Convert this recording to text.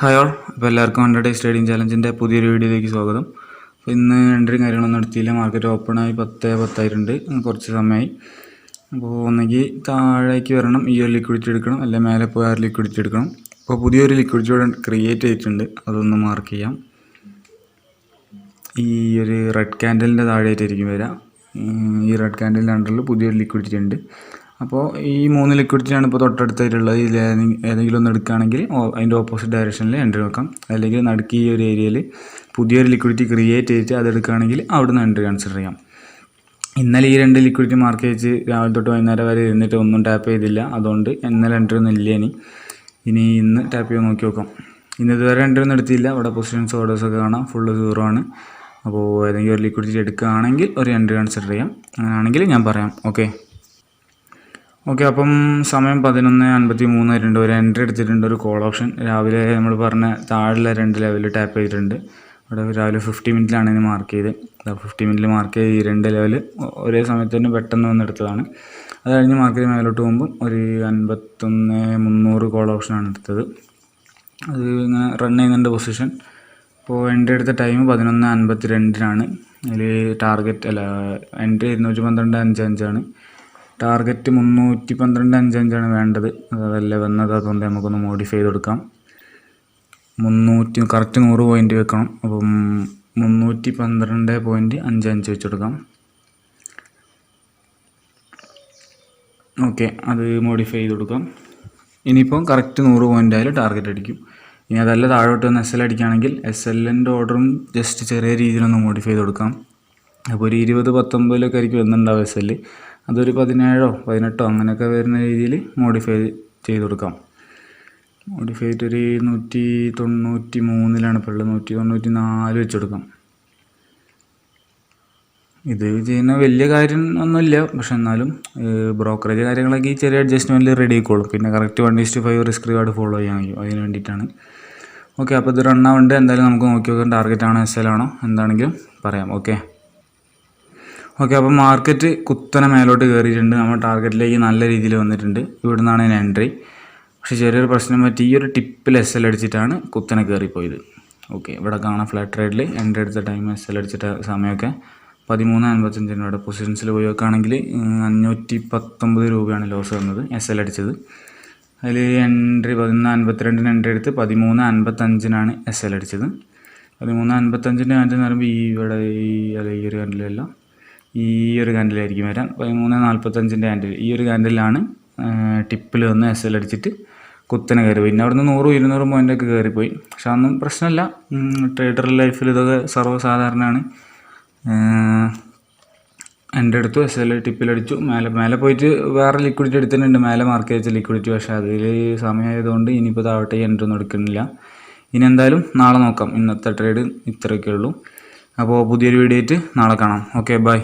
Hi all. അപ്പോൾ എല്ലാവർക്കും 100 days trading ചാലഞ്ചിൻ്റെ പുതിയൊരു വീഡിയോയിലേക്ക് സ്വാഗതം. അപ്പോൾ ഇന്ന് എൻട്രിയും കാര്യങ്ങളൊന്നും നടത്തിയില്ല. മാർക്കറ്റ് ഓപ്പണായി 10:10 ആയിട്ടുണ്ട്. കുറച്ച് സമയമായി. അപ്പോൾ ഒന്നെങ്കിൽ താഴേക്ക് വരണം, ഈ ഒരു ലിക്വിഡിറ്റി എടുക്കണം, അല്ലെങ്കിൽ മേലെ പോയി ആ ലിക്വിഡിറ്റി എടുക്കണം. അപ്പോൾ പുതിയൊരു ലിക്വിഡിറ്റി ഇവിടെ ക്രിയേറ്റ് ചെയ്തിട്ടുണ്ട്, അതൊന്ന് മാർക്ക് ചെയ്യാം. ഈ ഒരു റെഡ് ക്യാൻഡലിൻ്റെ താഴെയായിട്ടായിരിക്കും വരിക. ഈ റെഡ് ക്യാൻഡലിൻ്റെ അണ്ടറിൽ പുതിയൊരു ലിക്വിഡിറ്റി ഉണ്ട്. അപ്പോൾ ഈ 3 ലിക്വിഡിറ്റിയാണ് ഇപ്പോൾ തൊട്ടടുത്തായിട്ടുള്ളത്. ഇതിൽ ഏതെങ്കിലും ഒന്ന് എടുക്കുകയാണെങ്കിൽ അതിൻ്റെ ഓപ്പോസിറ്റ് ഡയറക്ഷനിൽ എൻട്രി വെക്കാം. അല്ലെങ്കിൽ നടുക്ക് ഈ ഒരു ഏരിയയിൽ പുതിയൊരു ലിക്വിഡിറ്റി ക്രിയേറ്റ് ചെയ്തിട്ട് അതെടുക്കുകയാണെങ്കിൽ അവിടുന്ന് എൻട്രി കൺസിഡർ ചെയ്യാം. ഇന്നലെ ഈ 2 ലിക്വിഡിറ്റി മാർക്ക് ചെയ്ത് രാവിലെ തൊട്ട് വൈകുന്നേരം വരെ ഇരുന്നിട്ട് ഒന്നും ടാപ്പ് ചെയ്തില്ല. അതുകൊണ്ട് ഇന്നലെ എൻട്രി ഒന്നും ഇല്ല. ഇനി ഇന്ന് ടാപ്പ് ചെയ്ത് നോക്കി നോക്കാം. ഇന്ന് ഇതുവരെ എൻട്രി ഒന്നും എടുത്തില്ല. ഇവിടെ പൊസിഷൻസ് ഓർഡേഴ്സൊക്കെ കാണാം, ഫുള്ള് 0 ആണ്. അപ്പോൾ ഏതെങ്കിലും ഒരു ലിക്വിഡിറ്റി എടുക്കുകയാണെങ്കിൽ ഒരു എൻട്രി കൺസിഡർ ചെയ്യാം. അങ്ങനെയാണെങ്കിൽ ഞാൻ പറയാം. ഓക്കെ, അപ്പം സമയം 11:53 ആയിട്ടുണ്ട്. ഒരു എൻട്രി എടുത്തിട്ടുണ്ട്, ഒരു കോൾ ഓപ്ഷൻ. രാവിലെ നമ്മൾ പറഞ്ഞ താഴെ 2 ലെവലിൽ ടാപ്പ് ചെയ്തിട്ടുണ്ട്. ഇവിടെ രാവിലെ 50 മിനിറ്റിലാണ് ഇതിന് മാർക്ക് ചെയ്ത്. 50 മിനിറ്റിൽ മാർക്ക് ചെയ്ത് ഈ 2 ലെവൽ ഒരേ സമയത്ത് തന്നെ പെട്ടെന്ന് വന്നെടുത്തതാണ്. അത് കഴിഞ്ഞ് മാർക്കറ്റ് മേലോട്ട് പോകുമ്പോൾ ഒരു 51,300 കോൾ ഓപ്ഷനാണ് എടുത്തത്. അത് ഇങ്ങനെ റൺ ചെയ്യുന്നുണ്ട് പൊസിഷൻ. ഇപ്പോൾ എൻട്രി എടുത്ത ടൈം 11:52 അതിൽ ടാർഗറ്റ് എൻട്രി 212.55 ടാർഗറ്റ് 312.55 വേണ്ടത്. അതല്ല വന്നത്, അതുകൊണ്ട് നമുക്കൊന്ന് മോഡിഫൈ ചെയ്ത് കൊടുക്കാം. കറക്റ്റ് 100 പോയിൻ്റ് വെക്കണം. അപ്പം 312.55 വെച്ച് കൊടുക്കാം. ഓക്കെ, അത് മോഡിഫൈ ചെയ്ത് കൊടുക്കാം. ഇനിയിപ്പം കറക്റ്റ് 100 പോയിൻ്റ് ആയാലും ടാർഗറ്റ് അടിക്കും. ഇനി അതല്ല താഴോട്ട് വന്ന് SL അടിക്കുകയാണെങ്കിൽ SLൻ്റെ ഓർഡറും ജസ്റ്റ് ചെറിയ രീതിയിലൊന്ന് മോഡിഫൈ ചെയ്ത് കൊടുക്കാം. അപ്പോൾ ഒരു 20-19 ആയിരിക്കും വന്നിട്ടുണ്ടാവും SL. അതൊരു 17-18 അങ്ങനെയൊക്കെ വരുന്ന രീതിയിൽ മോഡിഫൈ ചെയ്ത് കൊടുക്കാം. മോഡിഫൈ ചെയ്തിട്ടൊരു 193 ഇപ്പോൾ ഉള്ളത്. 194 വെച്ച് കൊടുക്കാം. ഇത് ചെയ്യുന്ന വലിയ കാര്യം ഒന്നുമില്ല, പക്ഷെ എന്നാലും ബ്രോക്കറേജ് കാര്യങ്ങളൊക്കെ ഈ ചെറിയ അഡ്ജസ്റ്റ്മെൻറ്റിൽ റെഡി ആയിക്കോളും. പിന്നെ കറക്റ്റ് 1:5 റിസ്ക് റിവാർഡ് ഫോളോ ചെയ്യാൻ കഴിയും. അതിന് വേണ്ടിയിട്ടാണ്. ഓക്കെ, അപ്പോൾ ഇത് റണ്ണാവുണ്ട്. എന്തായാലും നമുക്ക് നോക്കി നോക്കാം ടാർഗറ്റാണോ SL ആണോ എന്താണെങ്കിലും പറയാം. ഓക്കെ, അപ്പോൾ മാർക്കറ്റ് കുത്തനെ മേലോട്ട് കയറിയിട്ടുണ്ട്. നമ്മൾ ടാർഗറ്റിലേക്ക് നല്ല രീതിയിൽ വന്നിട്ടുണ്ട്. ഇവിടെ നിന്നാണ് എൻട്രി. പക്ഷേ ചെറിയൊരു പ്രശ്നം പറ്റി, ഈ ഒരു ടിപ്പിൽ SL അടിച്ചിട്ടാണ് കുത്തനെ കയറിപ്പോയത്. ഓക്കെ, ഇവിടെ കാണാം ഫ്ലാറ്റ് ട്രേഡിൽ എൻട്രി എടുത്ത ടൈം SL അടിച്ചിട്ട സമയമൊക്കെ 13:55. ഇവിടെ പൊസിഷൻസിൽ പോയി നോക്കുകയാണെങ്കിൽ 519 രൂപയാണ് ലോസ് വന്നത് SL അടിച്ചത്. അതിൽ എൻട്രി 11:52 എൻട്രി എടുത്ത് 13:55 SL അടിച്ചത്. 13:55 ക്യാൻഡിൽ എന്ന് പറയുമ്പോൾ ഇവിടെ ഈ ഒരു ക്യാൻഡിലല്ല, ഈ ഒരു ക്യാൻഡിലായിരിക്കും വരാൻ. 13:45 ക്യാൻഡിൽ, ഈ ഒരു ക്യാൻഡിലാണ് ടിപ്പിൽ വന്ന് SL അടിച്ചിട്ട് കുത്തനെ കയറി. പിന്നെ അവിടെ നിന്ന് 100-200 പോയിൻ്റൊക്കെ കയറിപ്പോയി. പക്ഷെ അതൊന്നും പ്രശ്നമല്ല. ട്രേഡർ ലൈഫിൽ ഇതൊക്കെ സർവ്വസാധാരണമാണ്. എൻ്റെ അടുത്തു SL ടിപ്പിലടിച്ചു. മേലെ പോയിട്ട് വേറെ ലിക്വിഡിറ്റി എടുത്തിട്ടുണ്ട്, മേലെ മാർക്ക് ചെയ്ത ലിക്വിഡിറ്റി. പക്ഷേ അതിൽ സമയമായതുകൊണ്ട് ഇനിയിപ്പോൾ താഴോട്ട് എൻട്രി ഒന്നും എടുക്കുന്നില്ല. ഇനി എന്തായാലും നാളെ നോക്കാം. ഇന്നത്തെ ട്രേഡ് ഇത്രയൊക്കെ ഉള്ളൂ. അപ്പോൾ പുതിയൊരു വീഡിയോ ആയിട്ട് നാളെ കാണാം. Okay, by.